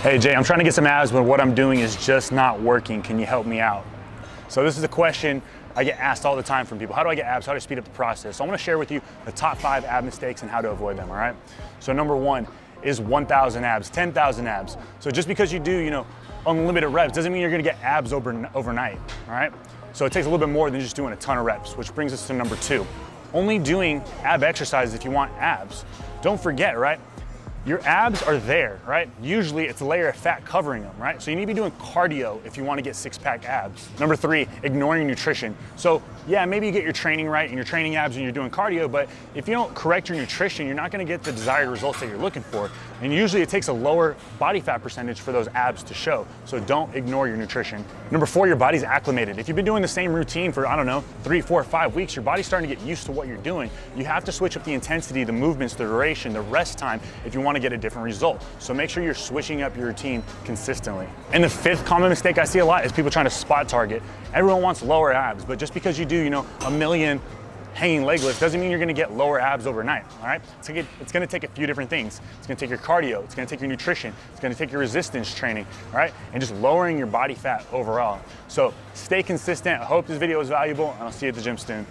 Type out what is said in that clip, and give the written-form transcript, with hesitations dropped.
Hey Jay, I'm trying to get some abs, but what I'm doing is just not working. Can you help me out? So this is a question I get asked all the time from people. How do I get abs? How do I speed up the process? So I want to share with you the top 5 ab mistakes and how to avoid them, all right? So number 1 is 1,000 abs, 10,000 abs. So just because you do, unlimited reps doesn't mean you're gonna get abs overnight, all right? So it takes a little bit more than just doing a ton of reps, which brings us to number 2. Only doing ab exercises if you want abs. Don't forget, right? Your abs are there, right? Usually it's a layer of fat covering them, right? So you need to be doing cardio if you want to get 6-pack abs. Number 3, ignoring nutrition. So yeah, maybe you get your training right and you're training abs and you're doing cardio, but if you don't correct your nutrition, you're not going to get the desired results that you're looking for. And usually it takes a lower body fat percentage for those abs to show. So don't ignore your nutrition. Number 4, your body's acclimated. If you've been doing the same routine for, 3, 4, 5 weeks, your body's starting to get used to what you're doing. You have to switch up the intensity, the movements, the duration, the rest time if you want to get a different result. So make sure you're switching up your routine consistently. And the 5th common mistake I see a lot is people trying to spot target. Everyone wants lower abs, but just because you do, a million hanging leg lifts doesn't mean you're gonna get lower abs overnight, all right? It's gonna take a few different things. It's gonna take your cardio, it's gonna take your nutrition, it's gonna take your resistance training, all right? And just lowering your body fat overall. So stay consistent. I hope this video was valuable, and I'll see you at the gym soon.